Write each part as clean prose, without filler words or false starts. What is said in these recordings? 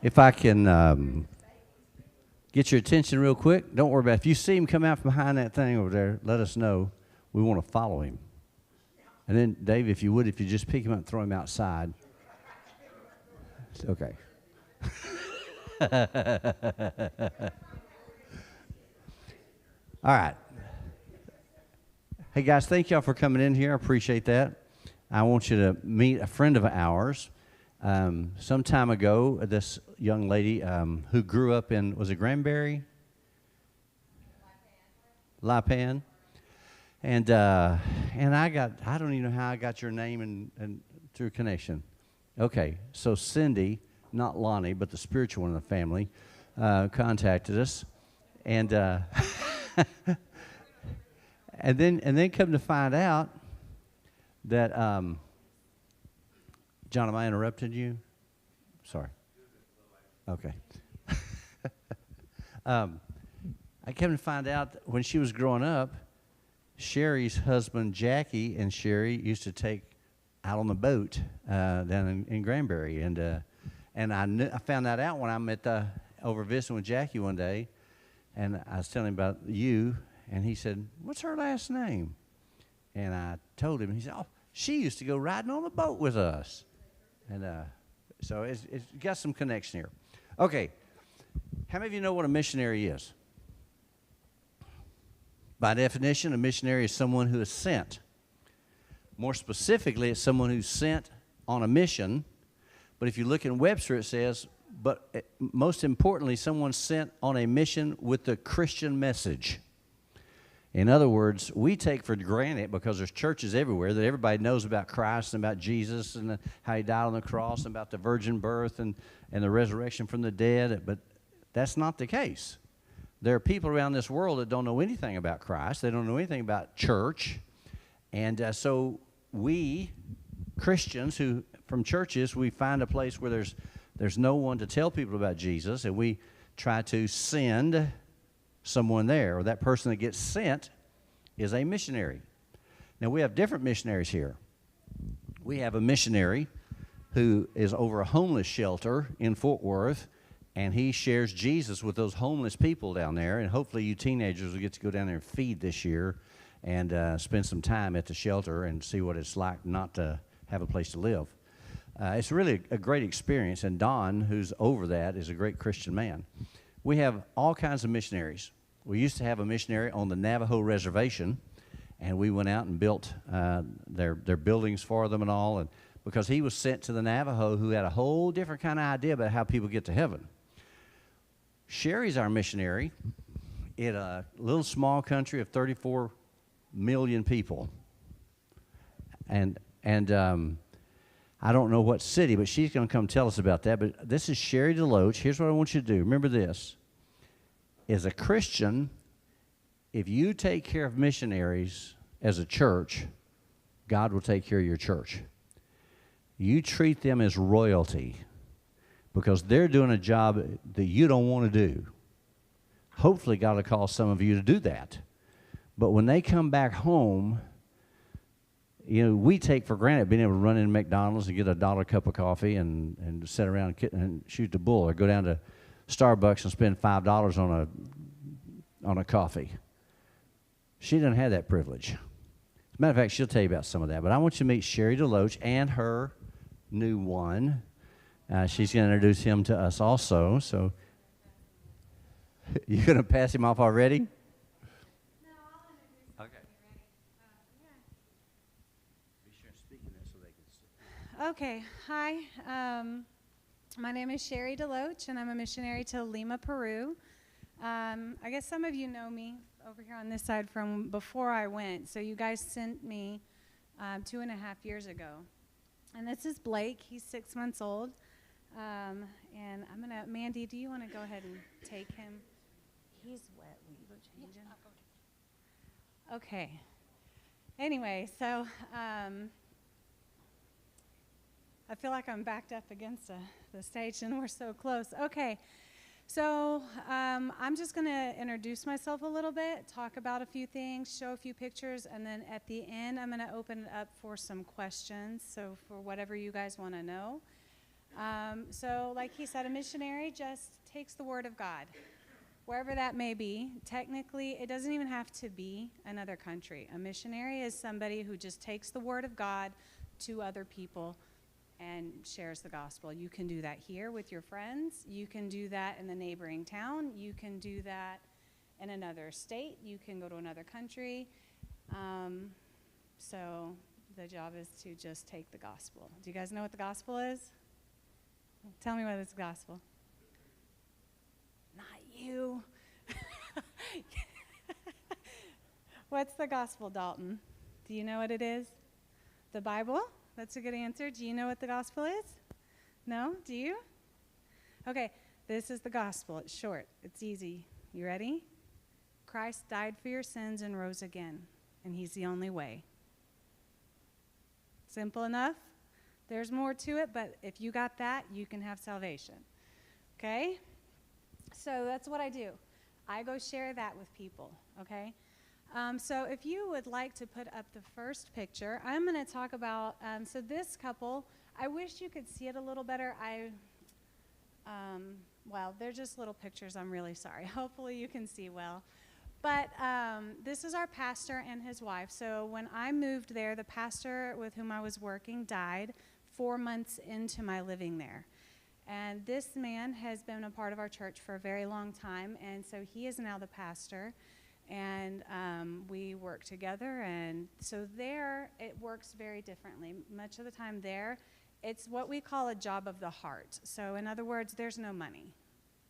If I can get your attention real quick, don't worry about it. If you see him come out from behind that thing over there, let us know. We want to follow him. And then, Dave, if you would, if you just pick him up and throw him outside. Okay. All right. Hey, guys, thank y'all for coming in here. I appreciate that. I want you to meet a friend of ours. Some time ago, this young lady who grew up in, was it Granbury? Lipan. And I don't even know how I got your name and through connection. Okay, so Cindy, not Lonnie, but the spiritual one in the family, contacted us. And and then come to find out that, John, am I interrupted you? Sorry. Okay. I came to find out that when she was growing up, Sheri's husband, Jackie, and Sheri used to take out on the boat down in Granbury. And I found that out when I met over visiting with Jackie one day. And I was telling him about you, and he said, "What's her last name?" And I told him, and he said, "Oh, she used to go riding on the boat with us." And so it's got some connection here. Okay, how many of you know what a missionary is? By definition, a missionary is someone who is sent. More specifically, it's someone who's sent on a mission. But if you look in Webster, it says, but most importantly, someone sent on a mission with the Christian message. In other words, we take for granted, because there's churches everywhere, that everybody knows about Christ and about Jesus and how he died on the cross and about the virgin birth and the resurrection from the dead. But that's not the case. There are people around this world that don't know anything about Christ. They don't know anything about church. And so we, Christians who from churches, we find a place where there's no one to tell people about Jesus, and we try to send someone there, or that person that gets sent is a missionary. Now, we have different missionaries here. We have a missionary who is over a homeless shelter in Fort Worth, and he shares Jesus with those homeless people down there, and hopefully you teenagers will get to go down there and feed this year and spend some time at the shelter and see what it's like not to have a place to live. It's really a great experience, and Don, who's over that, is a great Christian man. We have all kinds of missionaries. We used to have a missionary on the Navajo reservation, and we went out and built their buildings for them and all, and because he was sent to the Navajo, who had a whole different kind of idea about how people get to heaven. Sheri's our missionary in a little small country of 34 million people, and I don't know what city, but she's going to come tell us about that. But this is Sheri DeLoach. Here's what I want you to do. Remember this. As a Christian, if you take care of missionaries as a church, God will take care of your church. You treat them as royalty because they're doing a job that you don't want to do. Hopefully, God will call some of you to do that. But when they come back home, you know, we take for granted being able to run in McDonald's and get a $1 cup of coffee and sit around and shoot the bull, or go down to Starbucks and spend $5 on a coffee. She doesn't have that privilege. As a matter of fact, she'll tell you about some of that. But I want you to meet Sheri DeLoach and her new one. She's going to introduce him to us also. So you're going to pass him off already? Okay, hi. My name is Sheri DeLoach, and I'm a missionary to Lima, Peru. I guess some of you know me over here on this side from before I went. So you guys sent me 2.5 years ago. And this is Blake. He's 6 months old. And I'm going to, Mandy, do you want to go ahead and take him? He's wet. Will you go change him? Okay. Anyway, so I feel like I'm backed up against the stage, and we're so close. Okay, so I'm just going to introduce myself a little bit, talk about a few things, show a few pictures, and then at the end, I'm going to open it up for some questions, so for whatever you guys want to know. So like he said, a missionary just takes the word of God, wherever that may be. Technically, it doesn't even have to be another country. A missionary is somebody who just takes the word of God to other people and shares the gospel. You can do that here with your friends. You can do that in the neighboring town. You can do that in another state. You can go to another country. So the job is to just take the gospel. Do you guys know what the gospel is? Tell me what is the gospel. Not you. What's the gospel, Dalton? Do you know what it is? The Bible? That's a good answer. Do you know what the gospel is? No? Do you? Okay, this is the gospel. It's short. It's easy. You ready? Christ died for your sins and rose again, and he's the only way. Simple enough? There's more to it, but if you got that, you can have salvation. Okay? So that's what I do. I go share that with people, okay? So if you would like to put up the first picture, I'm going to talk about, so this couple, I wish you could see it a little better. Well, they're just little pictures. I'm really sorry. Hopefully you can see well. But this is our pastor and his wife. So when I moved there, the pastor with whom I was working died 4 months into my living there. And this man has been a part of our church for a very long time, and so he is now the pastor. And we work together, and so there it works very differently. Much of the time there, it's what we call a job of the heart. So in other words, there's no money.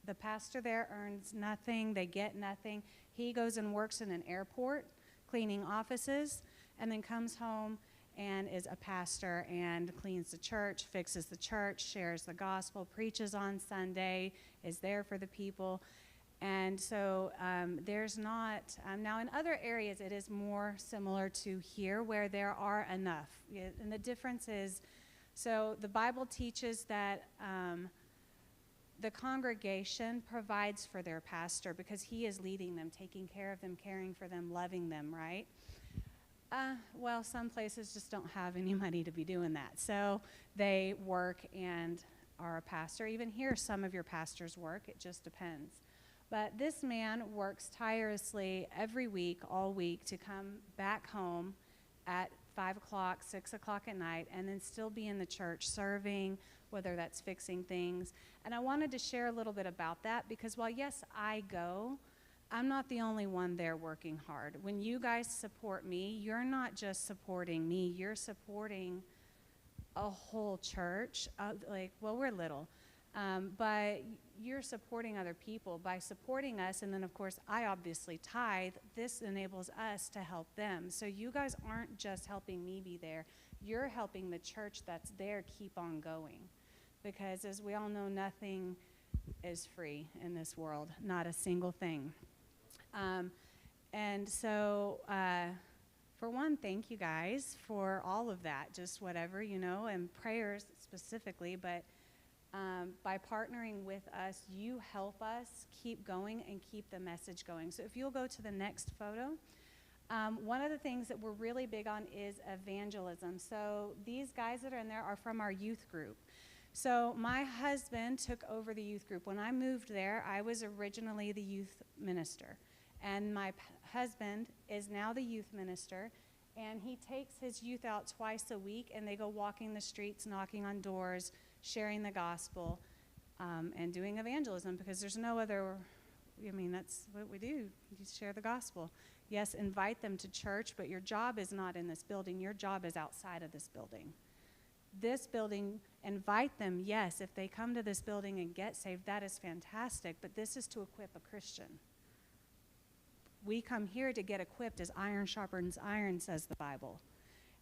The pastor there earns nothing. They get nothing. He goes and works in an airport, cleaning offices, and then comes home and is a pastor and cleans the church, fixes the church, shares the gospel, preaches on Sunday, is there for the people. And so there's not, now in other areas it is more similar to here where there are enough. And the difference is, so the Bible teaches that the congregation provides for their pastor because he is leading them, taking care of them, caring for them, loving them, right? Well, some places just don't have any money to be doing that. So they work and are a pastor. Even here, some of your pastors work. It just depends. But this man works tirelessly every week, all week, to come back home at 5 o'clock, 6 o'clock at night, and then still be in the church serving, whether that's fixing things. And I wanted to share a little bit about that because while, yes, I go, I'm not the only one there working hard. When you guys support me, you're not just supporting me, you're supporting a whole church. Well, we're little. But you're supporting other people by supporting us, and then of course I obviously tithe. This enables us to help them. So you guys aren't just helping me be there, you're helping the church that's there keep on going, because as we all know, nothing is free in this world, not a single thing. And so for one, thank you guys for all of that, just whatever, and prayers specifically, but by partnering with us, you help us keep going and keep the message going. So if you'll go to the next photo, one of the things that we're really big on is evangelism. So these guys that are in there are from our youth group. So my husband took over the youth group. When I moved there, I was originally the youth minister. And my husband is now the youth minister. And he takes his youth out twice a week, and they go walking the streets, knocking on doors, sharing the gospel, and doing evangelism, because there's no other, that's what we do. You share the gospel. Yes, invite them to church, but your job is not in this building. Your job is outside of this building. This building, invite them, yes, if they come to this building and get saved, that is fantastic, but this is to equip a Christian. We come here to get equipped as iron sharpens iron, says the Bible.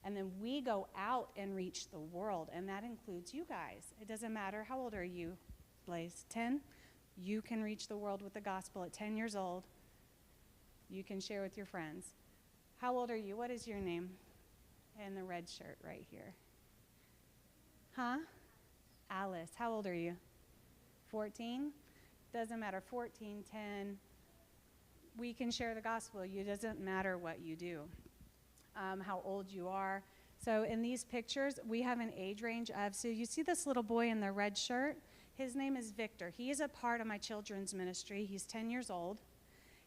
And then we go out and reach the world, and that includes you guys. It doesn't matter how old are you, Blaze, 10? You can reach the world with the gospel at 10 years old. You can share with your friends. How old are you? What is your name? And the red shirt right here. Huh? Alice. How old are you? 14? Doesn't matter, 14, 10. We can share the gospel. It doesn't matter what you do. How old you are. So in these pictures, we have an age range of, so you see this little boy in the red shirt? His name is Victor. He is a part of my children's ministry. He's 10 years old.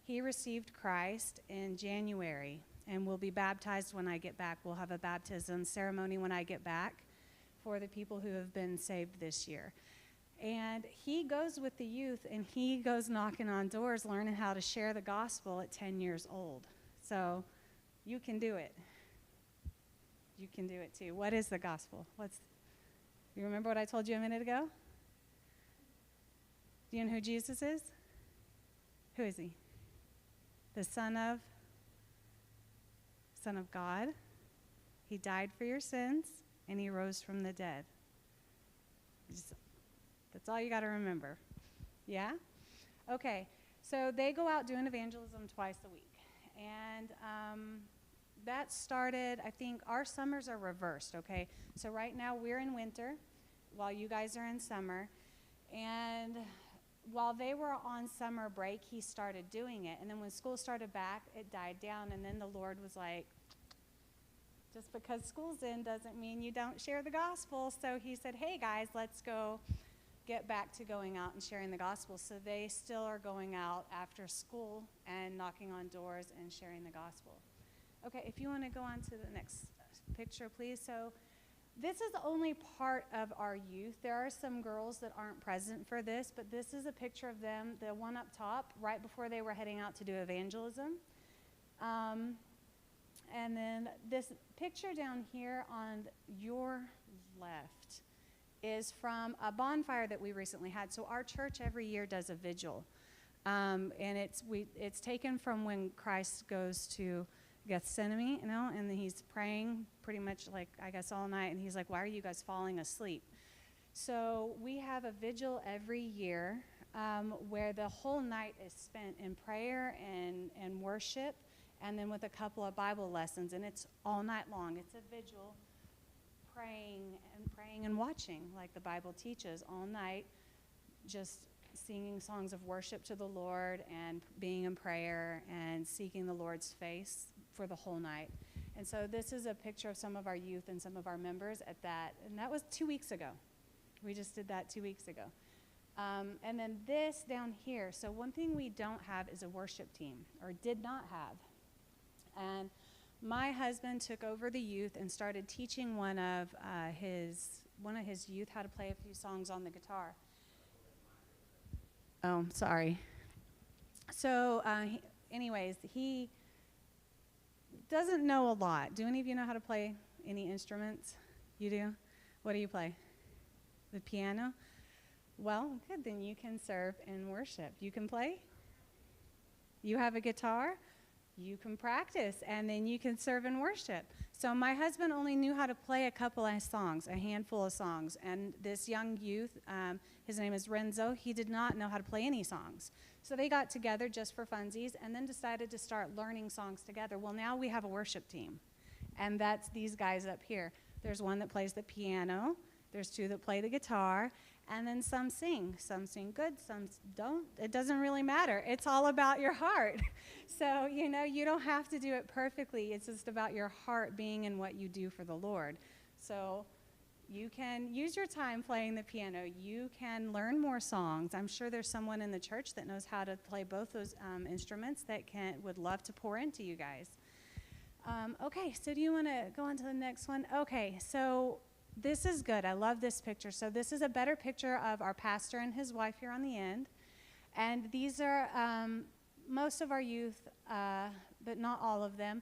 He received Christ in January and will be baptized when I get back. We'll have a baptism ceremony when I get back for the people who have been saved this year. And he goes with the youth, and he goes knocking on doors, learning how to share the gospel at 10 years old. So you can do it. You can do it too. What is the gospel? You remember what I told you a minute ago? Do you know who Jesus is? Who is he? The Son of God. He died for your sins, and he rose from the dead. That's all you got to remember. Yeah? Okay. So they go out doing evangelism twice a week. And that started, I think, our summers are reversed, okay? So right now we're in winter while you guys are in summer. And while they were on summer break, he started doing it. And then when school started back, it died down. And then the Lord was like, just because school's in doesn't mean you don't share the gospel. So he said, hey, guys, let's go get back to going out and sharing the gospel. So they still are going out after school and knocking on doors and sharing the gospel. Okay, if you want to go on to the next picture, please. So this is only part of our youth. There are some girls that aren't present for this, but this is a picture of them, the one up top, right before they were heading out to do evangelism. And then this picture down here on your left is from a bonfire that we recently had. So our church every year does a vigil. And it's taken from when Christ goes to Gethsemane, and he's praying pretty much like, I guess, all night. And he's like, why are you guys falling asleep? So we have a vigil every year where the whole night is spent in prayer and worship, and then with a couple of Bible lessons. And it's all night long. It's a vigil, praying and watching like the Bible teaches all night, just singing songs of worship to the Lord and being in prayer and seeking the Lord's face for the whole night. And so this is a picture of some of our youth and some of our members at that. And that was 2 weeks ago. We just did that 2 weeks ago. And then this down here. So one thing we don't have is a worship team, or did not have. And my husband took over the youth and started teaching one of his youth how to play a few songs on the guitar. Oh, sorry. So anyways, he doesn't know a lot. Do any of you know how to play any instruments? You do? What do you play? The piano? Well, good. Then you can serve and worship. You can play? You have a guitar? You can practice, and then you can serve and worship. So my husband only knew how to play a couple of songs, a handful of songs. And this young youth, his name is Renzo, he did not know how to play any songs. So they got together just for funsies and then decided to start learning songs together. Well, now we have a worship team, and that's these guys up here. There's one that plays the piano. There's two that play the guitar. And then some sing. Some sing good, some don't. It doesn't really matter. It's all about your heart. So, you don't have to do it perfectly. It's just about your heart being in what you do for the Lord. So you can use your time playing the piano. You can learn more songs. I'm sure there's someone in the church that knows how to play both those instruments that would love to pour into you guys. Okay, so do you want to go on to the next one? Okay, so this is good. I love this picture. So this is a better picture of our pastor and his wife here on the end. And these are most of our youth, but not all of them.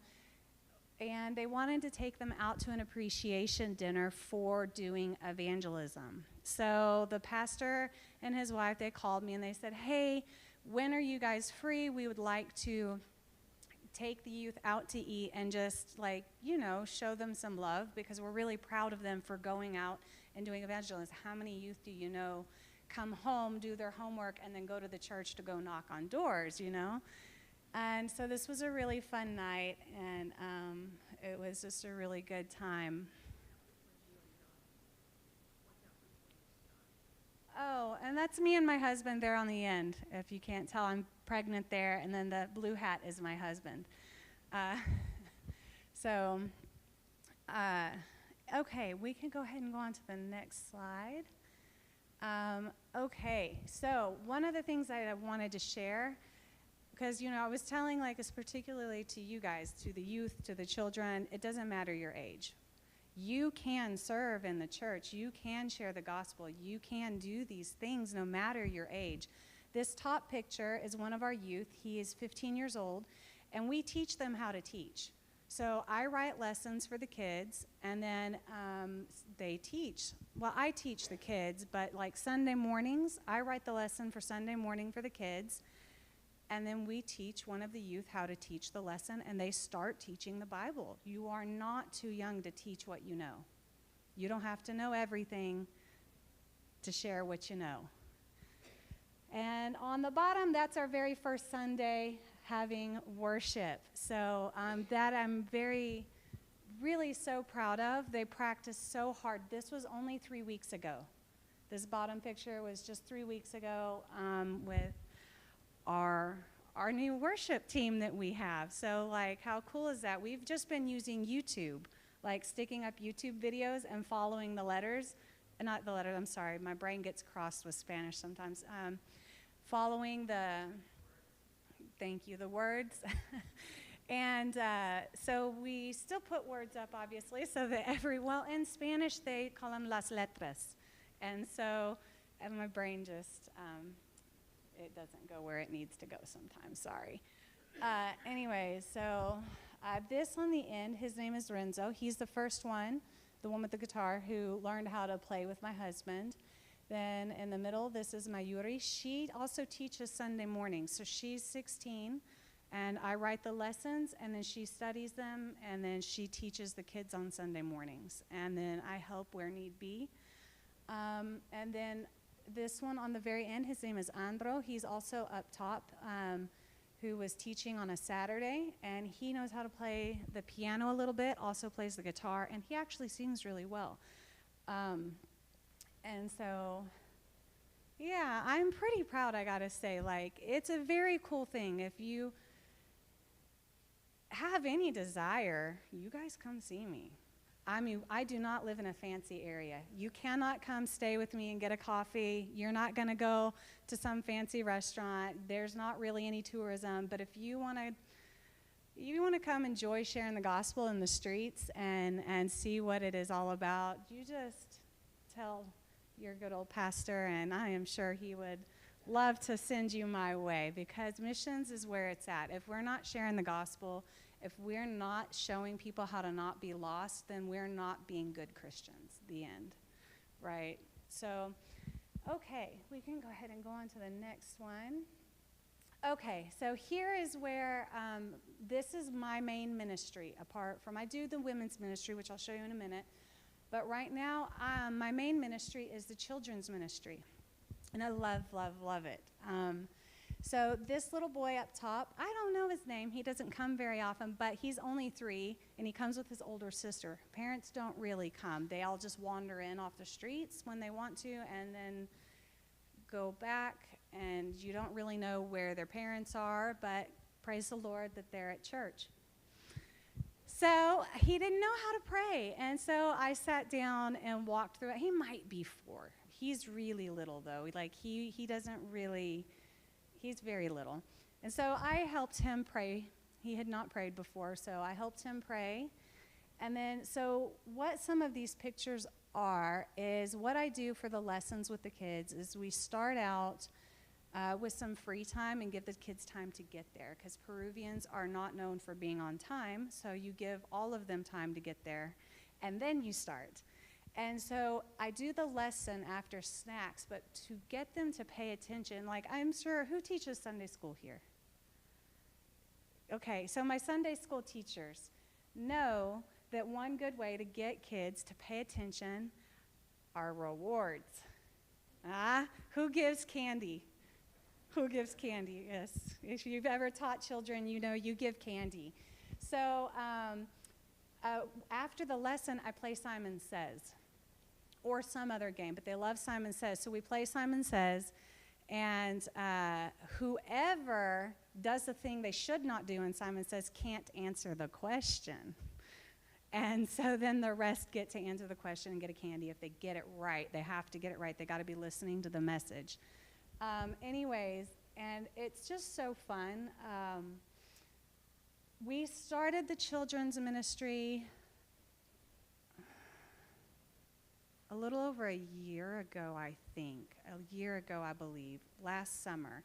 And they wanted to take them out to an appreciation dinner for doing evangelism. So the pastor and his wife, they called me and they said, hey, when are you guys free? We would like to take the youth out to eat and just show them some love, because we're really proud of them for going out and doing evangelism. How many youth do you know come home, do their homework, and then go to the church to go knock on doors, And so this was a really fun night, and it was just a really good time. Oh, and that's me and my husband there on the end. If you can't tell, I'm pregnant there, and then the blue hat is my husband. Okay, we can go ahead and go on to the next slide. Okay, so one of the things I wanted to share, because, I was telling, it's particularly to you guys, to the youth, to the children, it doesn't matter your age. You can serve in the church. You can share the gospel. You can do these things no matter your age. This top picture is one of our youth. He is 15 years old, and we teach them how to teach. So I write lessons for the kids, and then they teach. Well, I teach the kids, but Sunday mornings, I write the lesson for Sunday morning for the kids, and then we teach one of the youth how to teach the lesson, and they start teaching the Bible. You are not too young to teach what you know. You don't have to know everything to share what you know. And on the bottom, that's our very first Sunday having worship. So that I'm really so proud of. They practiced so hard. This was only 3 weeks ago. This bottom picture was just 3 weeks ago with our new worship team that we have. So how cool is that? We've just been using YouTube, sticking up YouTube videos and following the letters. Not the letters, I'm sorry, my brain gets crossed with Spanish sometimes. Following the words. And so we still put words up, obviously, so that in Spanish, they call them las letras. And so, my brain just, it doesn't go where it needs to go sometimes, sorry. Anyway, so this on the end, his name is Renzo. He's the first one, the one with the guitar, who learned how to play with my husband. Then in the middle, this is Mayuri. She also teaches Sunday mornings. So she's 16, and I write the lessons, and then she studies them, and then she teaches the kids on Sunday mornings. And then I help where need be. And then this one on the very end, his name is Andro. He's also up top, who was teaching on a Saturday, and he knows how to play the piano a little bit, also plays the guitar, and he actually sings really well. And so, yeah, I'm pretty proud, I gotta say. It's a very cool thing. If you have any desire, you guys come see me. I mean, I do not live in a fancy area. You cannot come stay with me and get a coffee. You're not gonna go to some fancy restaurant. There's not really any tourism, but if you wanna come enjoy sharing the gospel in the streets and see what it is all about, you just tell your good old pastor, and I am sure he would love to send you my way, because missions is where it's at. If we're not sharing the gospel, if we're not showing people how to not be lost, then we're not being good Christians, the end, right? So, okay, we can go ahead and go on to the next one. Okay, so here is where, this is my main ministry, apart from, I do the women's ministry, which I'll show you in a minute. But right now, my main ministry is the children's ministry, and I love, love, love it. So this little boy up top, I don't know his name. He doesn't come very often, but he's only 3, and he comes with his older sister. Parents don't really come. They all just wander in off the streets when they want to and then go back, and you don't really know where their parents are, but praise the Lord that they're at church. So he didn't know how to pray, and so I sat down and walked through it. He might be 4. He's really little, though. He doesn't really, he's very little. And so I helped him pray. He had not prayed before, so I helped him pray. And then, so what some of these pictures are is what I do for the lessons with the kids is we start out with some free time and give the kids time to get there, because Peruvians are not known for being on time, so you give all of them time to get there, and then you start. And so I do the lesson after snacks, but to get them to pay attention, I'm sure, who teaches Sunday school here? Okay, so my Sunday school teachers know that one good way to get kids to pay attention are rewards. Who gives candy? Who gives candy? Yes. If you've ever taught children, you know you give candy. So after the lesson, I play Simon Says, or some other game, but they love Simon Says. So we play Simon Says, and whoever does the thing they should not do in Simon Says can't answer the question. And so then the rest get to answer the question and get a candy if they get it right. They have to get it right. They got to be listening to the message. Anyways, and it's just so fun. We started the children's ministry a little over a year ago, I think. A year ago, I believe, last summer.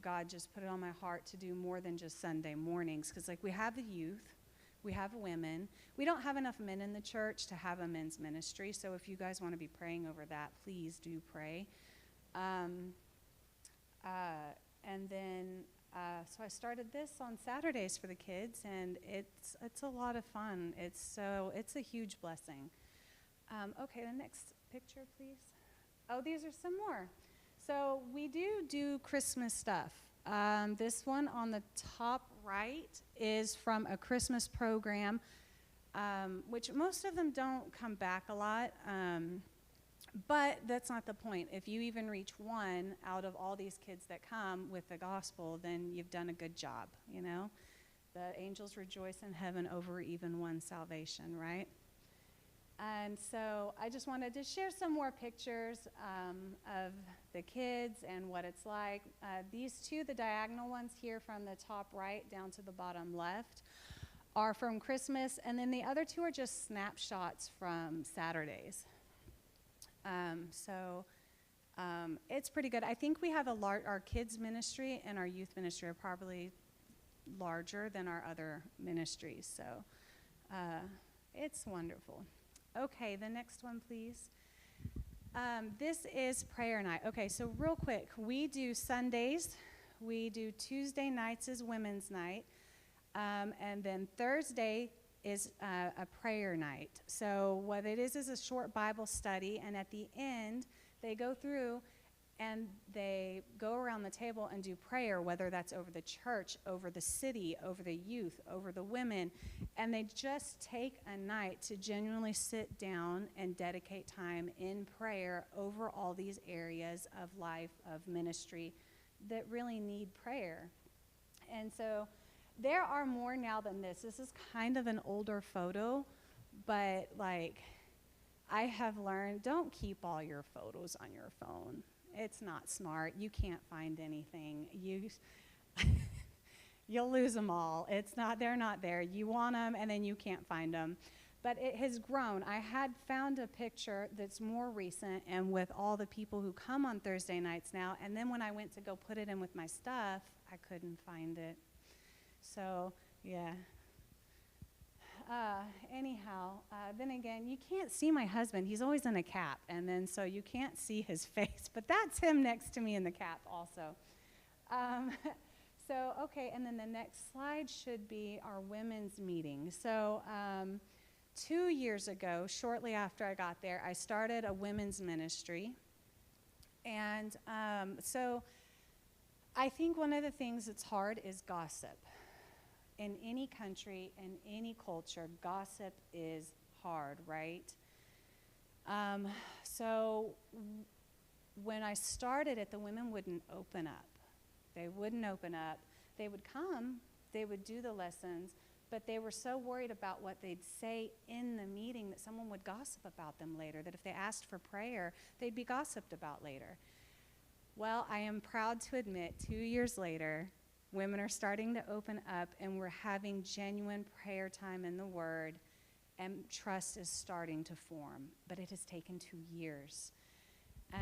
God just put it on my heart to do more than just Sunday mornings, because like we have the youth, we have women. We don't have enough men in the church to have a men's ministry, so if you guys want to be praying over that, please do pray. And then, so I started this on Saturdays for the kids, and it's a lot of fun. It's a huge blessing. Okay, the next picture, please. Oh, these are some more. So we do Christmas stuff. This one on the top right is from a Christmas program, which most of them don't come back a lot, but that's not the point. If you even reach one out of all these kids that come with the gospel, then you've done a good job, you know? The angels rejoice in heaven over even one salvation, right? And so I just wanted to share some more pictures of the kids and what it's like. These two, the diagonal ones here from the top right down to the bottom left, are from Christmas, and then the other two are just snapshots from Saturdays. It's pretty good. I think we have our kids ministry and our youth ministry are probably larger than our other ministries, so it's wonderful. Okay, the next one, please. This is prayer night. Okay, so real quick, we do Sundays. We do Tuesday nights as women's night. And then Thursday is a prayer night. So what it is a short Bible study. And at the end, they go through and they go around the table and do prayer, whether that's over the church, over the city, over the youth, over the women. And they just take a night to genuinely sit down and dedicate time in prayer over all these areas of life, of ministry that really need prayer. And so there are more now than this. This is kind of an older photo, but like I have learned, don't keep all your photos on your phone. It's not smart. You can't find anything. You'll lose them all. They're not there. You want them, and then you can't find them. But it has grown. I had found a picture that's more recent and with all the people who come on Thursday nights now, and then when I went to go put it in with my stuff, I couldn't find it. So, yeah. Then again, you can't see my husband. He's always in a cap, and then so you can't see his face. But that's him next to me in the cap also. Okay, and then the next slide should be our women's meeting. So 2 years ago, shortly after I got there, I started a women's ministry. And so I think one of the things that's hard is gossip. In any country, in any culture, gossip is hard, right? So when I started it, the women wouldn't open up. They wouldn't open up. They would come, they would do the lessons, but they were so worried about what they'd say in the meeting that someone would gossip about them later, that if they asked for prayer, they'd be gossiped about later. Well, I am proud to admit, 2 years later, women are starting to open up, and we're having genuine prayer time in the Word, and trust is starting to form. But it has taken 2 years.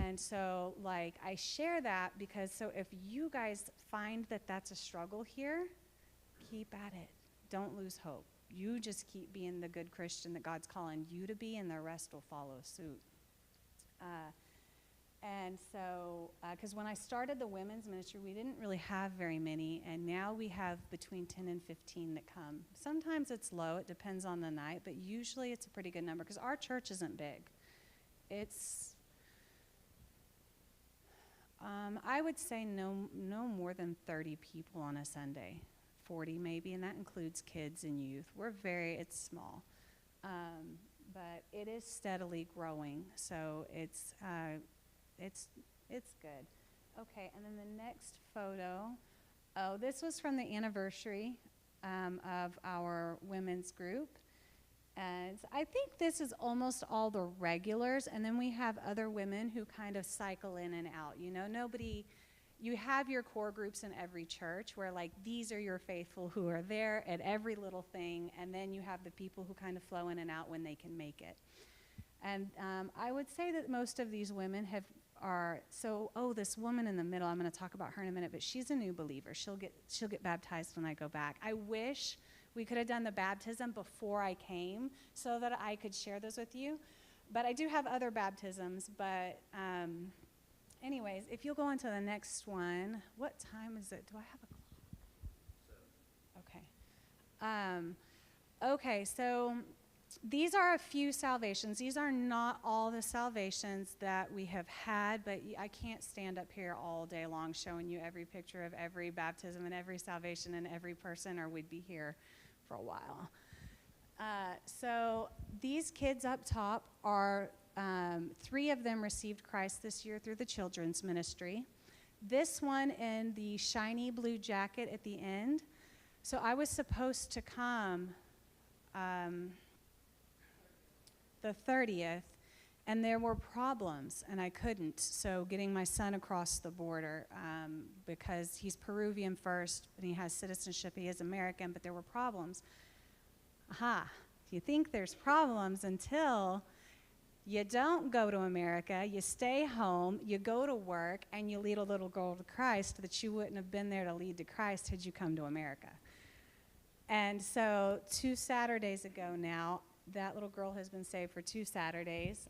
And so, like, I share that because so if you guys find that that's a struggle here, keep at it. Don't lose hope. You just keep being the good Christian that God's calling you to be, and the rest will follow suit. And so, because when I started the women's ministry, we didn't really have very many, and now we have between 10 and 15 that come. Sometimes it's low, it depends on the night, but usually it's a pretty good number, because our church isn't big. It's, I would say no more than 30 people on a Sunday, 40 maybe, and that includes kids and youth. It's small, but it is steadily growing, so it's good. Okay, and then the next photo. Oh, this was from the anniversary of our women's group. And I think this is almost all the regulars, and then we have other women who kind of cycle in and out. You know, you have your core groups in every church where, like, these are your faithful who are there at every little thing, and then you have the people who kind of flow in and out when they can make it. And I would say that most of these women this woman in the middle, I'm going to talk about her in a minute, but she's a new believer. She'll get baptized when I go back. I wish we could have done the baptism before I came so that I could share those with you. But I do have other baptisms. But anyways, if you'll go on to the next one. What time is it? Do I have a clock? Okay. Okay, so these are a few salvations. These are not all the salvations that we have had, but I can't stand up here all day long showing you every picture of every baptism and every salvation and every person, or we'd be here for a while. So these kids up top are, 3 of them received Christ this year through the children's ministry. This one in the shiny blue jacket at the end. So I was supposed to come the 30th, and there were problems, and I couldn't. So getting my son across the border, because he's Peruvian first, and he has citizenship, he is American, but there were problems. You think there's problems until you don't go to America, you stay home, you go to work, and you lead a little girl to Christ that you wouldn't have been there to lead to Christ had you come to America. And so 2 Saturdays ago now, that little girl has been saved for 2 Saturdays.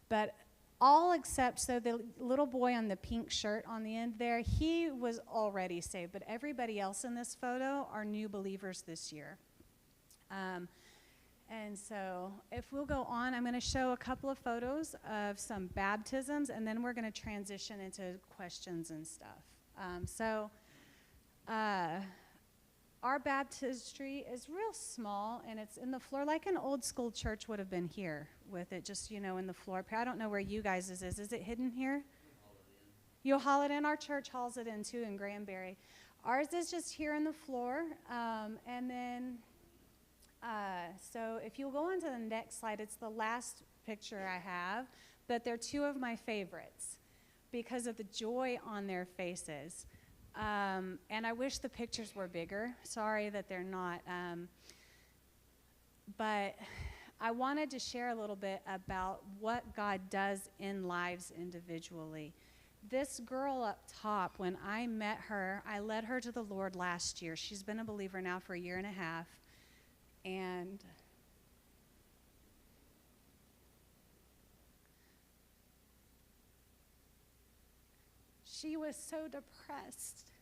But all except, so the little boy on the pink shirt on the end there, he was already saved. But everybody else in this photo are new believers this year. And so if we'll go on, I'm going to show a couple of photos of some baptisms, and then we're going to transition into questions and stuff. Our baptistry is real small, and it's in the floor like an old school church would have been here, with it just, in the floor. I don't know where you guys' is. Is it hidden here? You'll haul it in. Our church hauls it in, too, in Granbury. Ours is just here in the floor. And then, so if you'll go on to the next slide, it's the last picture I have, but they're 2 of my favorites because of the joy on their faces. And I wish the pictures were bigger. Sorry that they're not. But I wanted to share a little bit about what God does in lives individually. This girl up top, when I met her, I led her to the Lord last year. She's been a believer now for 1.5 years. And she was so depressed.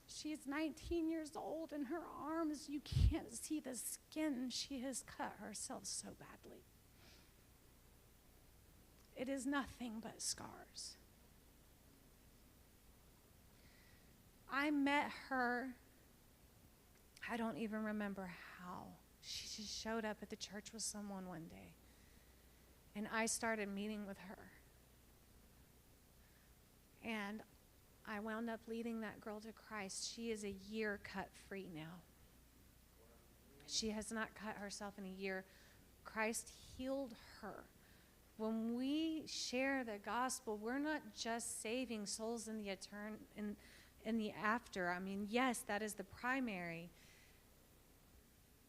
She's 19 years old, and her arms, you can't see the skin. She has cut herself so badly. It is nothing but scars. I met her, I don't even remember how. She just showed up at the church with someone one day, and I started meeting with her. And I wound up leading that girl to Christ. She is 1 year cut-free now. She has not cut herself in 1 year. Christ healed her. When we share the gospel, we're not just saving souls in the after. I mean, yes, that is the primary.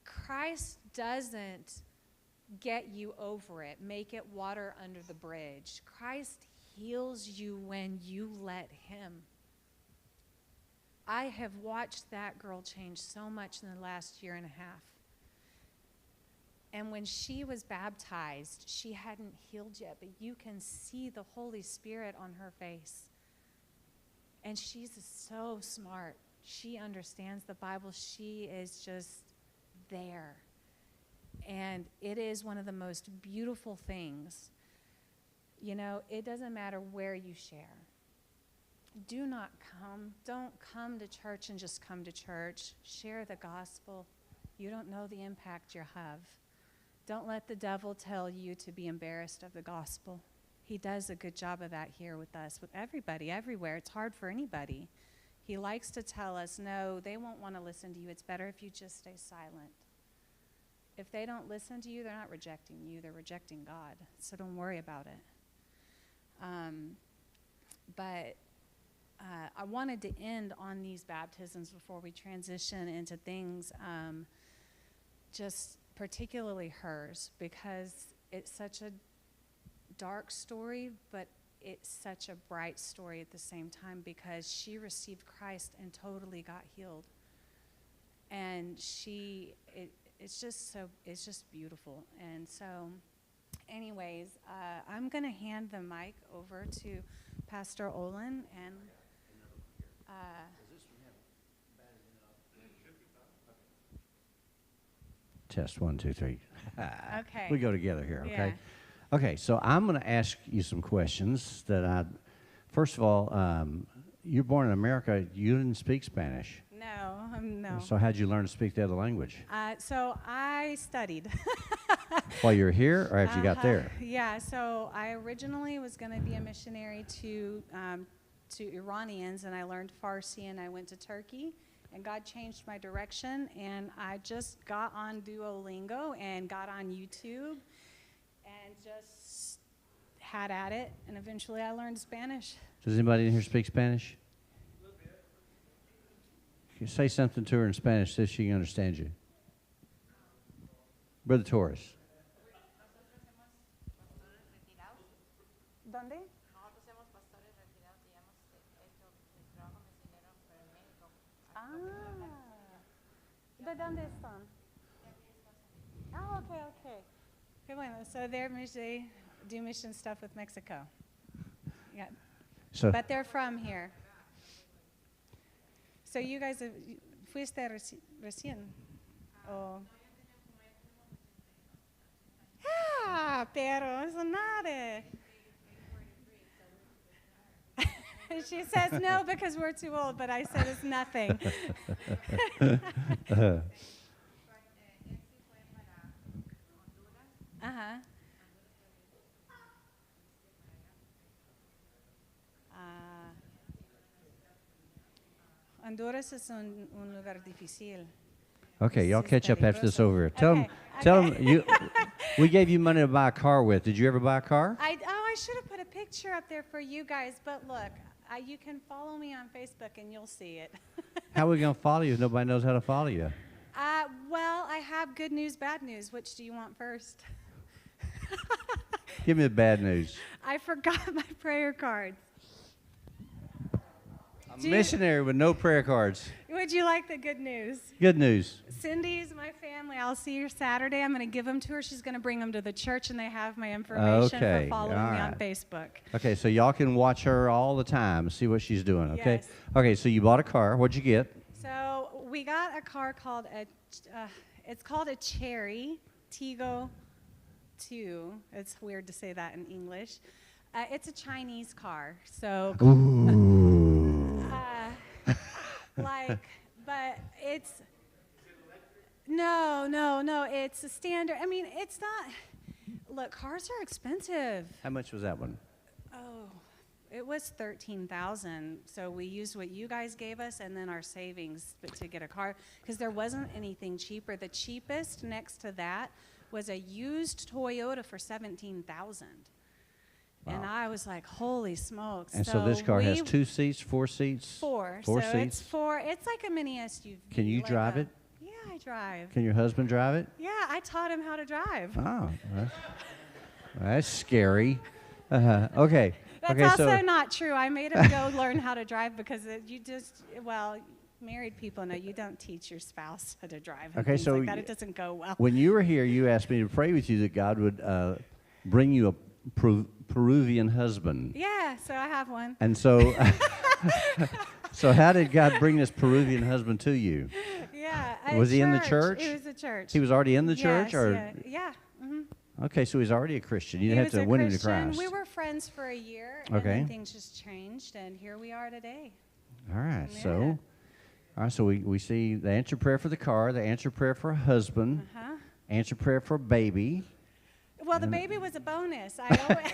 Christ doesn't get you over it, make it water under the bridge. Christ heals you when you let him. I have watched that girl change so much in the last 1.5 years. And when she was baptized, she hadn't healed yet, but you can see the Holy Spirit on her face. And she's so smart. She understands the Bible. She is just there. And it is one of the most beautiful things. It doesn't matter where you share. Don't come to church and just come to church. Share the gospel. You don't know the impact you have. Don't let the devil tell you to be embarrassed of the gospel. He does a good job of that here with us, with everybody, everywhere. It's hard for anybody. He likes to tell us, no, they won't want to listen to you. It's better if you just stay silent. If they don't listen to you, they're not rejecting you. They're rejecting God. So don't worry about it. But I wanted to end on these baptisms before we transition into things, just particularly hers, because it's such a dark story, but it's such a bright story at the same time, because she received Christ and totally got healed. And it's just beautiful. And so anyways, I'm going to hand the mic over to Pastor Olin. And Test 1, 2, 3. Okay. We go together here, okay? Yeah. Okay, so I'm going to ask you some questions that first of all, you're born in America. You didn't speak Spanish. No. So how'd you learn to speak the other language? So I studied. While you were here or after you got there? Yeah, so I originally was going to be a missionary to Iranians, and I learned Farsi, and I went to Turkey, and God changed my direction, and I just got on Duolingo and got on YouTube and just had at it, and eventually I learned Spanish. Does anybody in here speak Spanish? You say something to her in Spanish so she can understand you. Brother Torres. ¿Dónde? ¿De dónde están? Oh, okay. Qué bueno. So they do mission stuff with Mexico. Yeah. So, But they're from here. So you guys fuiste recién? Oh. Yeah, pero eso nada. She says no because we're too old, but I said it's nothing. Uh-huh. Honduras es un lugar difícil. okay, y'all catch up after this over here. Okay, Tell them we gave you money to buy a car with. Did you ever buy a car? I should have put a picture up there for you guys, but look, you can follow me on Facebook and you'll see it. How are we going to follow you if nobody knows how to follow you? Well, I have good news, bad news. Which do you want first? Give me the bad news. I forgot my prayer cards. A missionary with no prayer cards. Would you like the good news? Good news. Cindy's my family. I'll see her Saturday. I'm going to give them to her. She's going to bring them to the church, and they have my information Okay, for following all me on right. Facebook. Okay, so y'all can watch her all the time, see what she's doing, okay? Yes. Okay, so you bought a car. What'd you get? So we got a car called it's called a Cherry Tiggo 2. It's weird to say that in English. It's a Chinese car, so but it's no, it's a standard. I mean, it's not. Look, cars are expensive. How much was that one? Oh, it was $13,000. So we used what you guys gave us and then our savings to get a car, because there wasn't anything cheaper. The cheapest next to that was a used Toyota for $17,000. And Wow. I was like, holy smokes. And so this car has 2 seats, 4 seats? Four. Four so seats? It's like a mini SUV. Can you like drive it? Yeah, I drive. Can your husband drive it? Yeah, I taught him how to drive. Oh, that's scary. Okay. That's okay, also so not true. I made him go learn how to drive because married people know you don't teach your spouse how to drive. And Okay, things so like that. It doesn't go well. when you were here, you asked me to pray with you that God would bring you a Peruvian husband. Yeah, so I have one. And so, so how did God bring this Peruvian husband to you? Yeah. Was he in the church? It was a church. He was already in the church, Yes, or yeah. Mm-hmm. okay, so he's already a Christian. You He didn't have was to a win him to Christian. Christ. We were friends for a year, and Okay. then things just changed, and here we are today. All right, Yeah. so, we see the answer prayer for the car, the answer prayer for a husband, Uh-huh. answer prayer for a baby. Well, the baby was a bonus. I always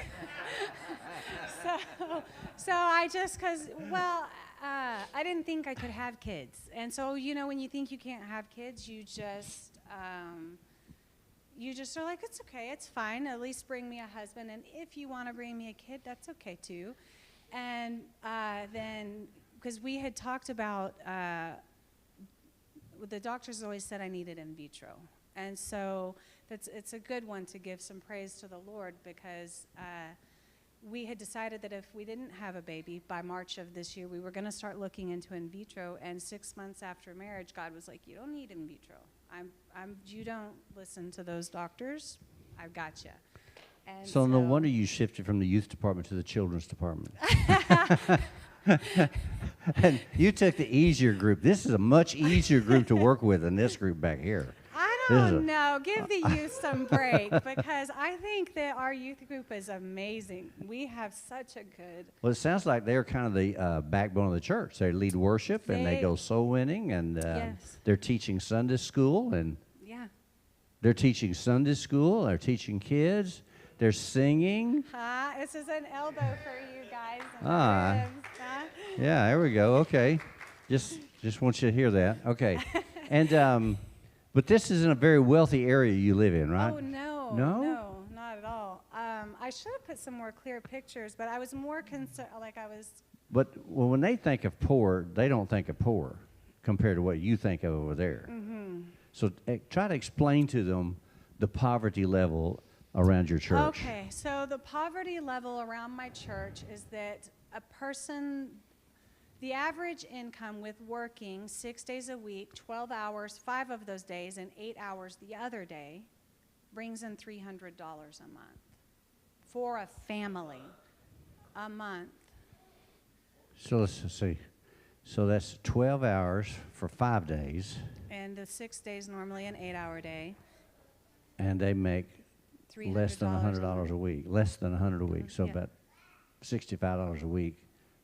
so I just I didn't think I could have kids. And so, you know, when you think you can't have kids, you just are like, it's okay, it's fine. At least bring me a husband. And if you want to bring me a kid, that's okay too. And then, because we had talked about, the doctors always said I needed in vitro. And so it's a good one to give some praise to the Lord, because we had decided that if we didn't have a baby by March of this year, we were going to start looking into in vitro. And 6 months after marriage, God was like, you don't need in vitro. You don't listen to those doctors. I've got you. And so no wonder you shifted from the youth department to the children's department. And you took the easier group. This is a much easier group to work with than this group back here. I don't know. Give the youth some break, because I think that our youth group is amazing. We have such a good... Well, it sounds like they're kind of the backbone of the church. They lead worship, and they go soul winning, and yes. They're teaching Sunday school, and yeah. They're teaching Sunday school. They're teaching kids. They're singing. This is an elbow for you guys. Yeah, there we go. Okay. Just want you to hear that. Okay. And but this is in a very wealthy area you live in, right? Oh, no. No? No, not at all. I should have put some more clear pictures, but I was more concerned, But well, when they think of poor, they don't think of poor compared to what you think of over there. Mm-hmm. So try to explain to them the poverty level around your church. Okay, so the poverty level around my church is that a person, the average income with working 6 days a week, 12 hours, 5 of those days, and 8 hours the other day, brings in $300 a month for a family a month. So let's see. So that's 12 hours for 5 days. And the 6 days normally an 8-hour day. And they make less than $100 a week. Less than $100 a week. So yeah. about $65 a week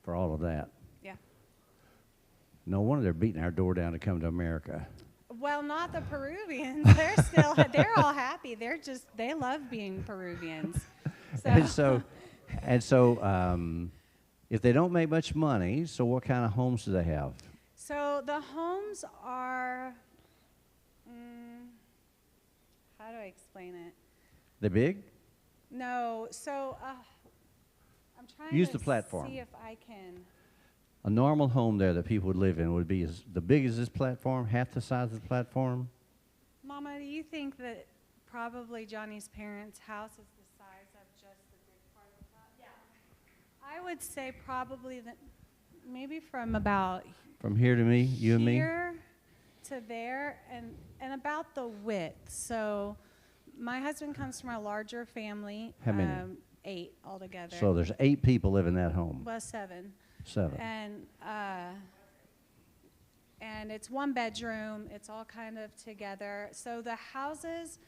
for all of that. Yeah. No wonder they're beating our door down to come to America. Well, not the Peruvians. They're all happy. They love being Peruvians. So. And so if they don't make much money, so what kind of homes do they have? So the homes are, how do I explain it? They big? No, so I'm trying Use to the platform. see if I can. A normal home there that people would live in would be the big as this platform, half the size of the platform. Mama, do you think that probably Johnny's parents' house is the size of just the big part of the top? Yeah. I would say probably that maybe from about from here to me, you and me? Here to there, and about the width. So my husband comes from a larger family. How many? 8 altogether. So there's 8 people live in that home. Well, 7. 7. And it's 1 bedroom. It's all kind of together. So the houses,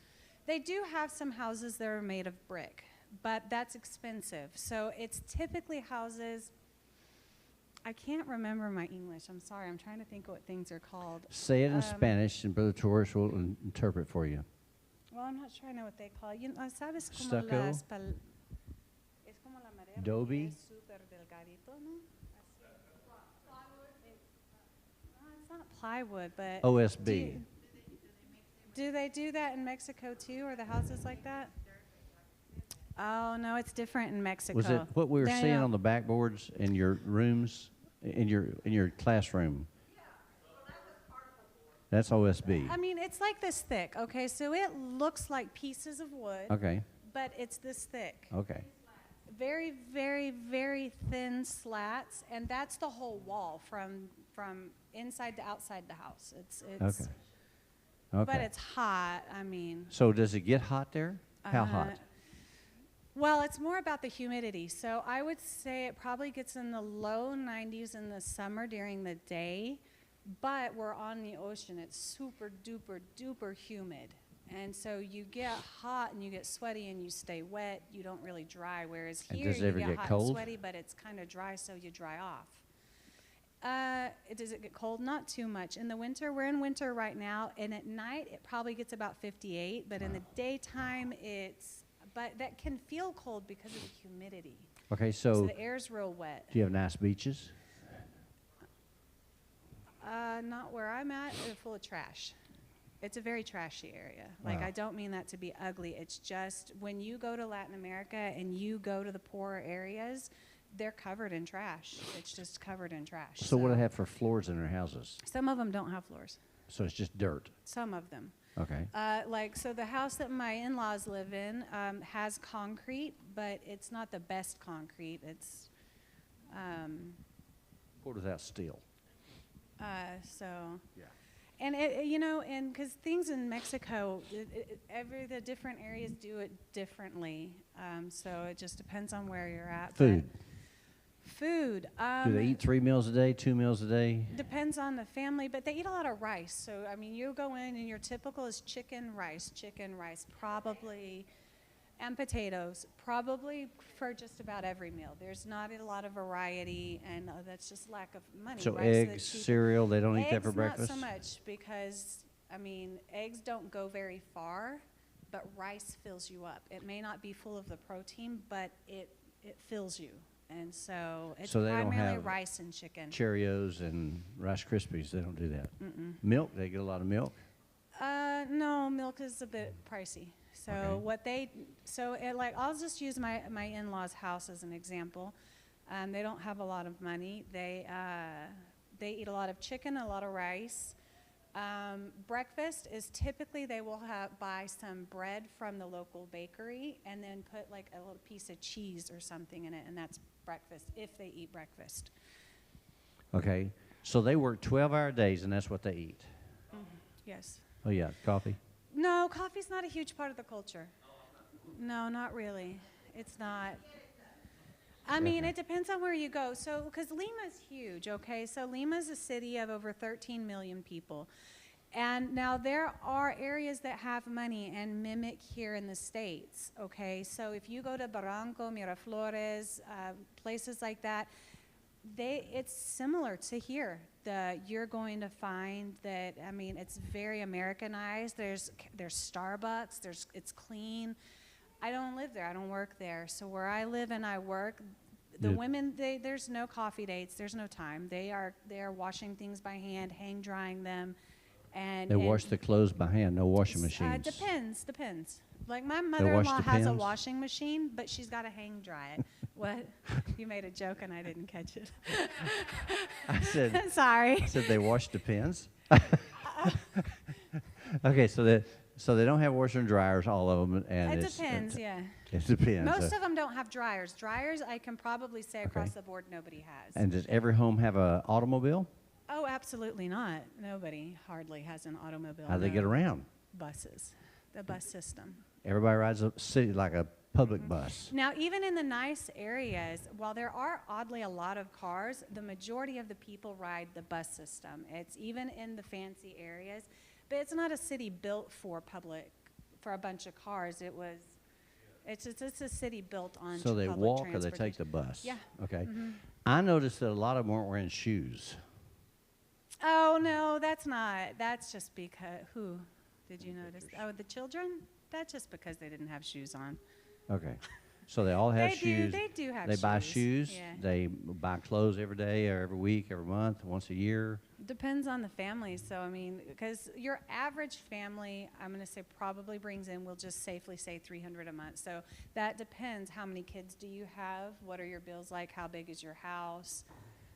they do have some houses that are made of brick, but that's expensive. So it's typically houses. I can't remember my English. I'm sorry. I'm trying to think what things are called. Say it in Spanish, and Brother Torres will interpret for you. Well, I'm not sure I know what they call it. You know, ¿sabes como Stucco? es como la madera? Adobe? Es súper delgadito, ¿no? No, it's not plywood, but OSB. Do they do that in Mexico too? Are the houses like that? Oh no, it's different in Mexico. Was it what we were seeing on the backboards in your rooms, in your classroom? That's OSB. I mean, it's like this thick. Okay, so it looks like pieces of wood. Okay. But it's this thick. Okay. Very, very, very thin slats, and that's the whole wall from inside to outside the house. It's okay. Okay. But it's hot. I mean. So does it get hot there? How hot? Well, it's more about the humidity. So I would say it probably gets in the low 90s in the summer during the day, but we're on the ocean. It's super duper duper humid. And so you get hot and you get sweaty and you stay wet. You don't really dry. Whereas here you get hot and sweaty, but it's kind of dry, so you dry off. Does it get cold? Not too much. In the winter, we're in winter right now, and at night it probably gets about 58, but in the daytime but that can feel cold because of the humidity. Okay, so the air's real wet. do you have nice beaches? Not where I'm at. They're full of trash. It's a very trashy area. Like, Wow. I don't mean that to be ugly. It's just when you go to Latin America and you go to the poorer areas, they're covered in trash. It's just covered in trash. So what do they have for floors in their houses? Some of them don't have floors. So it's just dirt. Some of them. Okay. So the house that my in-laws live in has concrete, but it's not the best concrete. It's Poured without steel. so. Yeah. And and because things in Mexico, the different areas do it differently. So it just depends on where you're at. Food. Food. Do they eat 3 meals a day, 2 meals a day? Depends on the family, but they eat a lot of rice. So I mean, you go in and your typical is chicken, rice, probably, and potatoes, probably for just about every meal. There's not a lot of variety, and that's just lack of money. So Rice eggs, that's cheap. cereal, they don't eat that for Eggs, breakfast? not so much, because, I mean, eggs don't go very far, but rice fills you up. It may not be full of the protein, but it fills you. And so it's So they don't primarily have rice and chicken. Cheerios and Rice Krispies, they don't do that. Milk, they get a lot of milk? No, milk is a bit pricey. So Okay. I'll just use my in-laws' house as an example. They don't have a lot of money. They eat a lot of chicken, a lot of rice. Breakfast is typically they will buy some bread from the local bakery and then put like a little piece of cheese or something in it, and that's breakfast if they eat breakfast. Okay. So they work 12-hour days, and that's what they eat? Yes. Oh, yeah. Coffee? No, coffee's not a huge part of the culture. No, not really. It's not. I mean, it depends on where you go. So, because Lima's huge, okay? So Lima's a city of over 13 million people. And now there are areas that have money and mimic here in the States, okay? So if you go to Barranco, Miraflores, places like that, it's similar to here. You're going to find that, I mean, it's very Americanized. There's Starbucks. It's clean. I don't live there. I don't work there. So where I live and I work, the women, there's no coffee dates. There's no time. They are washing things by hand, hang drying them, and They wash the clothes by hand, no washing machines. Depends. Like my mother-in-law has a pens? washing machine, but she's got to hang dry it. What? You made a joke and I didn't catch it. I said, sorry. I said they wash the pens. Okay, so they don't have washer and dryers, all of them, and It depends, yeah. It depends. Most of them don't have dryers. Dryers, I can probably say across Okay. the board, nobody has. And does every home have an automobile? Oh, absolutely not. Nobody hardly has an automobile. How do they no. get around? Buses, the bus system. Everybody rides a city like a public bus. Now, even in the nice areas, while there are oddly a lot of cars, the majority of the people ride the bus system. It's even in the fancy areas, but it's not a city built for a bunch of cars. It's a city built on So they public walk or they take transportation. the bus? Yeah. Okay. I noticed that a lot of them weren't wearing shoes. Oh, no, that's just because, who did you notice? Oh, the children? That's just because they didn't have shoes on. Okay. So they all have They shoes. do have They shoes. buy shoes. Yeah. They buy clothes every day or every week, every month, once a year. Depends on the family. So, I mean, because your average family, I'm going to say probably brings in, we'll just safely say $300 a month. So that depends. How many kids do you have? What are your bills like? How big is your house?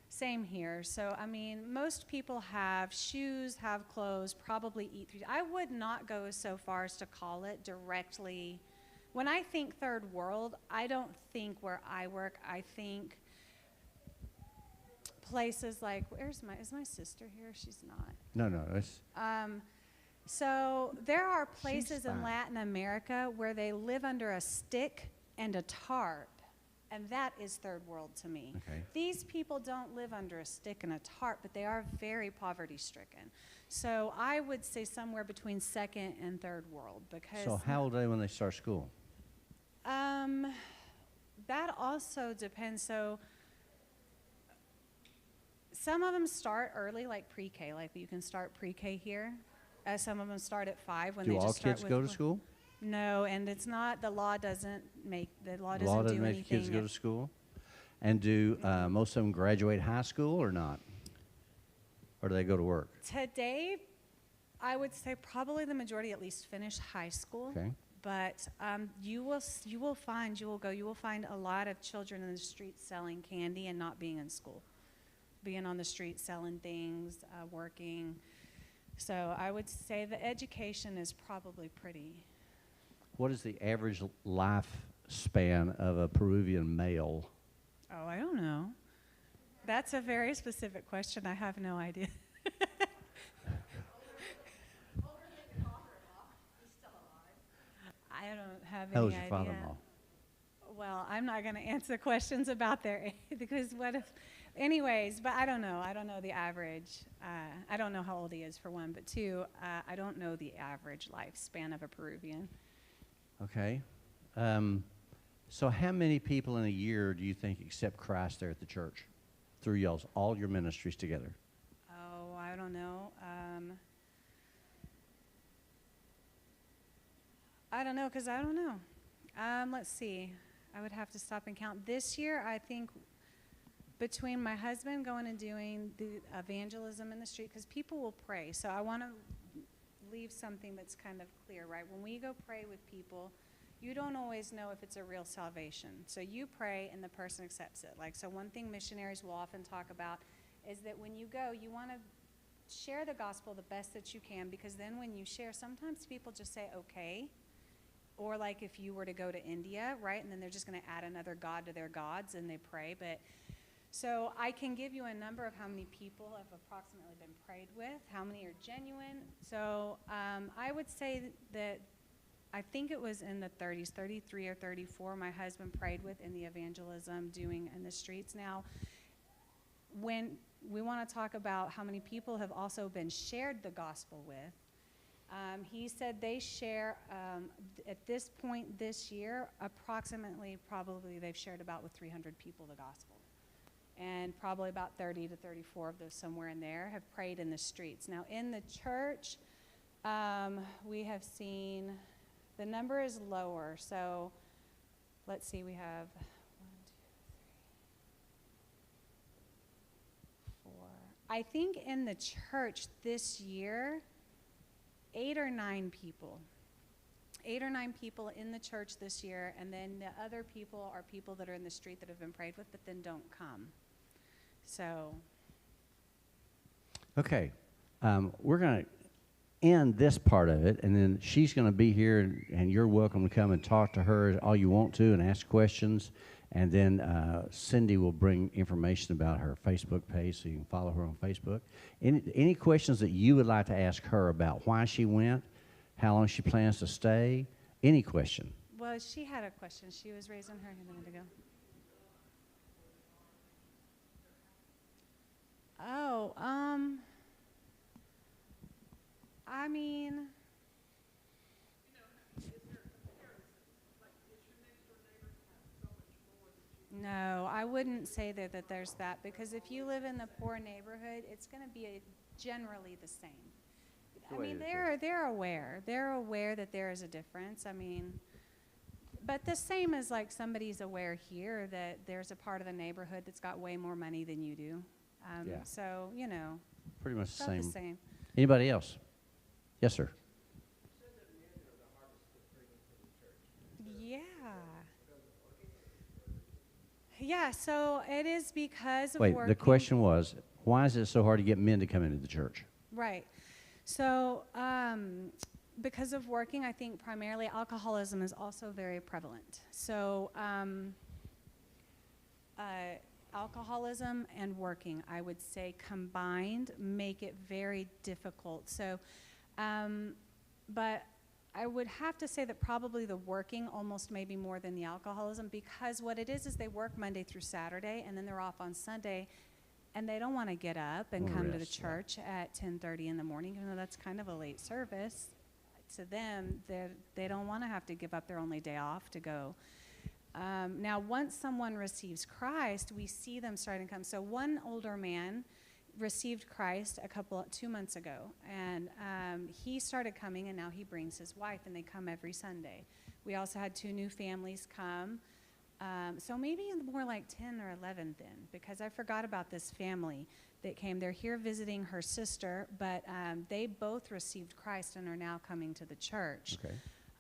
Same here. So, I mean, most people have shoes, have clothes, probably eat. I would not go so far as to call it directly. When I think third world, I don't think where I work. I think places like, is my sister here? She's not. No, it's So there are places in fine. Latin America where they live under a stick and a tarp, and that is third world to me. Okay. These people don't live under a stick and a tarp, but they are very poverty-stricken. So I would say somewhere between second and third world, because So how old are they when they start school? that also depends. So some of them start early, like pre-K, like you can start pre-K here. Some of them start at 5 when Do they all just start kids with go to school? No, and it's not. The law doesn't make The law do doesn't make anything. kids go to school? And do most of them graduate high school or not? or do they go to work? Today, I would say probably the majority at least finish high school. Okay. But you will find a lot of children in the streets selling candy and not being in school, being on the street selling things, working. So I would say the education is probably pretty. What is the average lifespan of a Peruvian male? Oh, I don't know. That's a very specific question. I have no idea. I don't have any idea. How old is your father-in-law? Well, I'm not going to answer questions about their age because what if, anyways, but I don't know. I don't know the average. I don't know how old he is, for one, but two, I don't know the average lifespan of a Peruvian. Okay. So how many people in a year do you think accept Christ there at the church through all your ministries together? Oh, I don't know. I don't know because I don't know. Let's see. I would have to stop and count. This year, I think between my husband going and doing the evangelism in the street, because people will pray. So I want to leave something that's kind of clear, right? When we go pray with people, you don't always know if it's a real salvation. So you pray and the person accepts it. Like, so one thing missionaries will often talk about is that when you go, you want to share the gospel the best that you can, because then when you share, sometimes people just say, okay. Or like if you were to go to India, right, and then they're just going to add another god to their gods and they pray. But so I can give you a number of how many people have approximately been prayed with, how many are genuine. So I would say that I think it was in the 30s, 33 or 34, my husband prayed with in the evangelism doing in the streets. Now, when we want to talk about how many people have also been shared the gospel with, he said they share, at this point this year, approximately probably they've shared about with 300 people the gospel. And probably about 30 to 34 of those, somewhere in there, have prayed in the streets. Now, in the church, we have seen the number is lower. So let's see, we have 1, 2, 3, 4. I think in the church this year, 8 or 9 people. 8 or 9 people in the church this year, and then the other people are people that are in the street that have been prayed with, but then don't come. So. Okay. We're going to end this part of it, and then she's going to be here, and you're welcome to come and talk to her all you want to and ask questions. And then Cindy will bring information about her Facebook page so you can follow her on Facebook. Any questions that you would like to ask her about why she went, how long she plans to stay, any question? Well, she had a question. She was raising her hand a minute ago. Oh, I mean, no, I wouldn't say that there's that, because if you live in the poor neighborhood, it's going to be generally the same. I mean, they're aware. They're aware that there is a difference. I mean, but the same as like somebody's aware here that there's a part of the neighborhood that's got way more money than you do. Yeah. So, you know, pretty much about the same. Anybody else? Yes, sir. Yeah. Yeah, so it is because of Wait, working. the question was, why is it so hard to get men to come into the church? Right. So because of working, I think primarily alcoholism is also very prevalent. So alcoholism and working, I would say combined, make it very difficult. So, but I would have to say that probably the working almost maybe more than the alcoholism, because what it is they work Monday through Saturday and then they're off on Sunday, and they don't want to get up and come to the church at 10:30 in the morning, even though that's kind of a late service. To them, they don't want to have to give up their only day off to go. Now, once someone receives Christ, we see them starting to come. So one older man received Christ 2 months ago, and he started coming, and now he brings his wife, and they come every Sunday. We also had 2 new families come. So maybe more like 10 or 11 then, because I forgot about this family that came. They're here visiting her sister, but they both received Christ and are now coming to the church. Okay.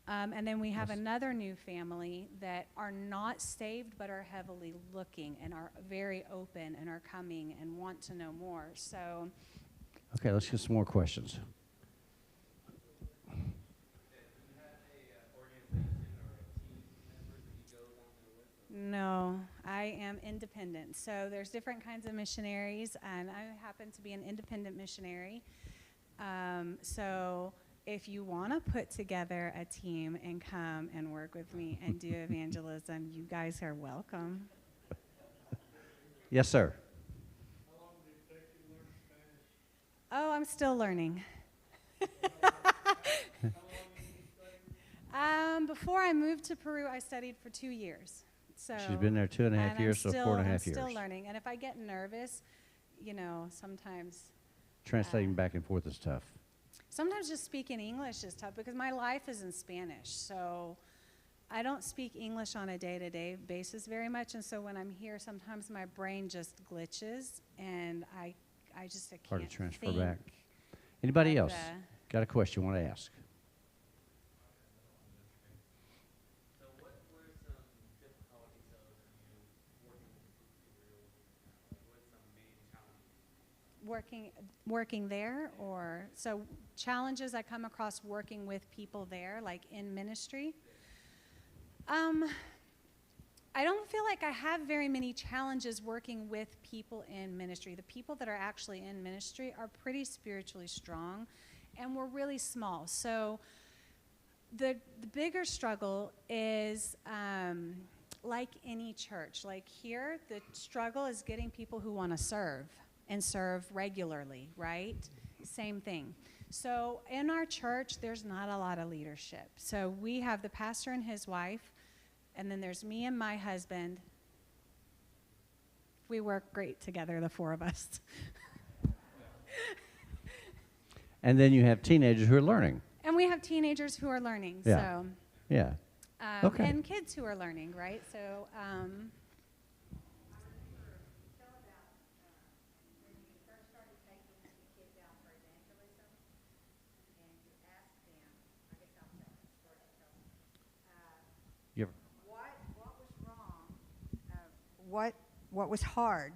And then we have Yes. another new family that are not saved but are heavily looking and are very open and are coming and want to know more. So, Okay, let's get some more questions. no, I am independent. So there's different kinds of missionaries, and I happen to be an independent missionary. So if you want to put together a team and come and work with me and do evangelism, you guys are welcome. Yes, sir. How long did it take you to learn Spanish? Oh, I'm still learning. How long did you study? Before I moved to Peru, I studied for 2 years. So She's been there 2.5 and years, so 4.5 years. I'm still learning. And if I get nervous, sometimes Translating back and forth is tough. just speaking English is tough because my life is in Spanish. So I don't speak English on a day-to-day basis very much. And so when I'm here, sometimes my brain just glitches and I can't Hard to transfer think back. Anybody like else got a question you want to ask? So what were some difficulties of you working with Peru? What are some main challenges? working there, or so challenges I come across working with people there, like in ministry. I don't feel like I have very many challenges working with people in ministry. The people that are actually in ministry are pretty spiritually strong, and we're really small. So the bigger struggle is like any church. Like here, the struggle is getting people who want to serve and serve regularly, right? Same thing. So in our church, there's not a lot of leadership. So we have the pastor and his wife, and then there's me and my husband. We work great together, the four of us. And then you have teenagers who are learning. And we have teenagers who are learning. Yeah. So, Yeah. Okay. And kids who are learning, right? So, You ever, What was wrong? What was hard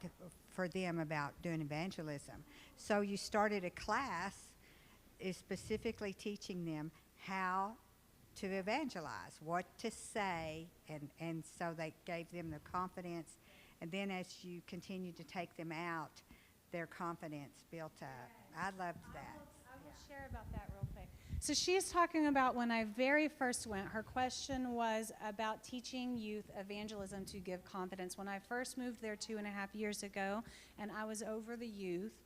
for them about doing evangelism? So you started a class is specifically teaching them how to evangelize, what to say, and so they gave them the confidence. And then as you continued to take them out, their confidence built up. I loved that. I will share about that real quick. So she's talking about when I very first went, her question was about teaching youth evangelism to give confidence. When I first moved there 2.5 years ago, and I was over the youth,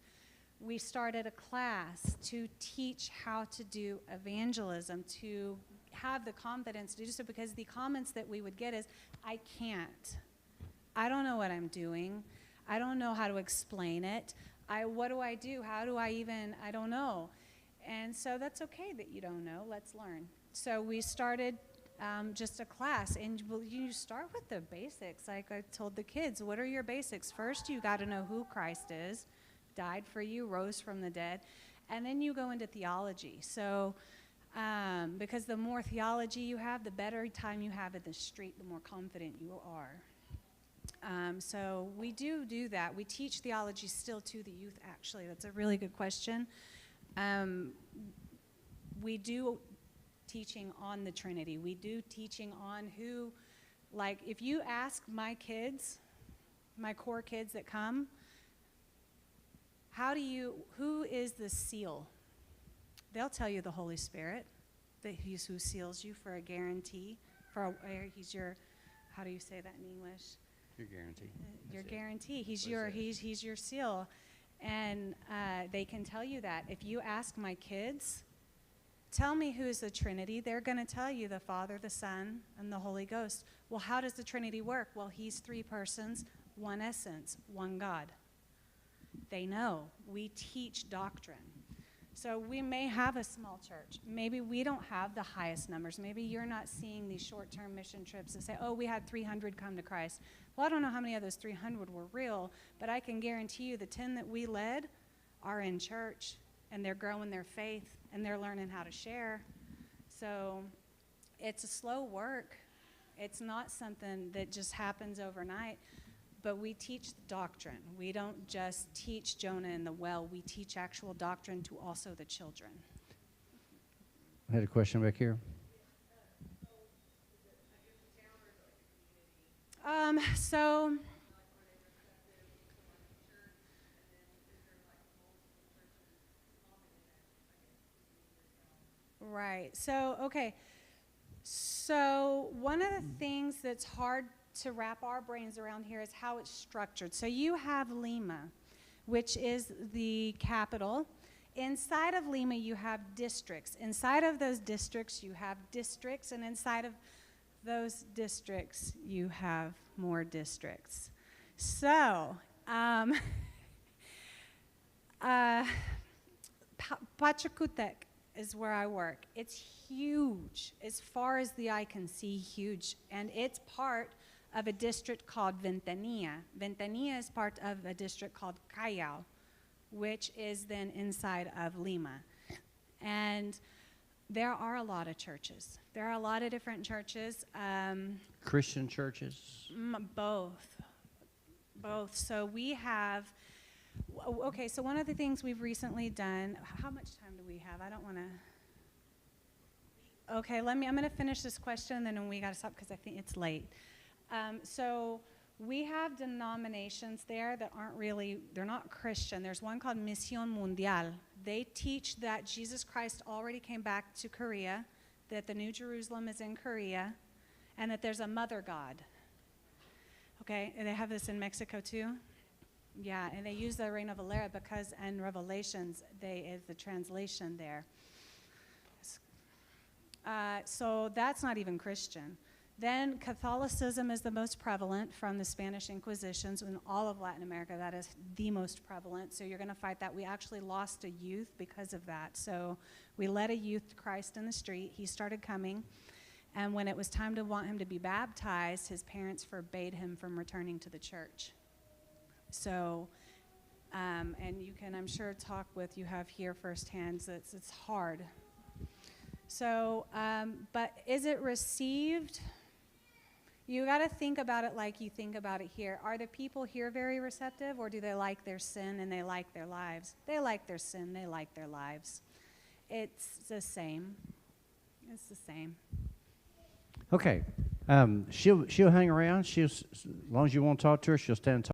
we started a class to teach how to do evangelism, to have the confidence to do so, because the comments that we would get is, I can't. I don't know what I'm doing. I don't know how to explain it. What do I do? How do I even, I don't know. And so that's okay that you don't know. Let's learn. So we started just a class, and you start with the basics. Like I told the kids, what are your basics? First, you got to know who Christ is, died for you, rose from the dead, and then you go into theology. So because the more theology you have, the better time you have in the street, the more confident you are. So we do that. We teach theology still to the youth, actually. That's a really good question. We do teaching on the Trinity. We do teaching on who, like, if you ask my kids, my core kids that come, who is the seal? They'll tell you the Holy Spirit, that he's who seals you for a guarantee, he's your, how do you say that in English? your guarantee. Your That's it. guarantee. What is that? He's your seal. And they can tell you that. If you ask my kids, tell me who is the Trinity, they're going to tell you the Father, the Son, and the Holy Ghost. Well, how does the Trinity work? Well, he's 3 persons, 1 essence, 1 God. They know. We teach doctrine. So we may have a small church. Maybe we don't have the highest numbers. Maybe you're not seeing these short-term mission trips that say, oh, we had 300 come to Christ. Well, I don't know how many of those 300 were real, but I can guarantee you the 10 that we led are in church, and they're growing their faith, and they're learning how to share. So it's a slow work. It's not something that just happens overnight. But we teach doctrine. We don't just teach Jonah in the well. We teach actual doctrine to also the children. I had a question back here. So right. So, okay. So one of the things that's hard to wrap our brains around here is how it's structured. So you have Lima, which is the capital. Inside of Lima, you have districts. Inside of those districts, you have districts, and inside of those districts, you have more districts. So, Pachacutec is where I work. It's huge, as far as the eye can see, huge, and it's part of a district called Ventanilla. Ventanilla is part of a district called Callao, which is then inside of Lima. And there are a lot of churches. There are a lot of different churches. Christian churches? Both. So we have, okay, so one of the things we've recently done, how much time do we have? I don't want to, okay, I'm going to finish this question, and then we got to stop because I think it's late. So we have denominations there that aren't really, they're not Christian. There's one called Misión Mundial. They teach that Jesus Christ already came back to Korea, that the New Jerusalem is in Korea, and that there's a mother God. Okay, and they have this in Mexico too. Yeah, and they use the Reina Valera because in Revelations, is the translation there. So that's not even Christian. Then Catholicism is the most prevalent from the Spanish Inquisitions in all of Latin America. That is the most prevalent. So you're going to fight that. We actually lost a youth because of that. So we led a youth to Christ in the street. He started coming. And when it was time to want him to be baptized, his parents forbade him from returning to the church. So, and you can, I'm sure, talk with, you have here firsthand, so it's hard. So, but is it received? You got to think about it like you think about it here. Are the people here very receptive, or do they like their sin and they like their lives? They like their sin, they like their lives. It's the same. It's the same. Okay. She'll hang around. As long as you want to talk to her, she'll stand and talk.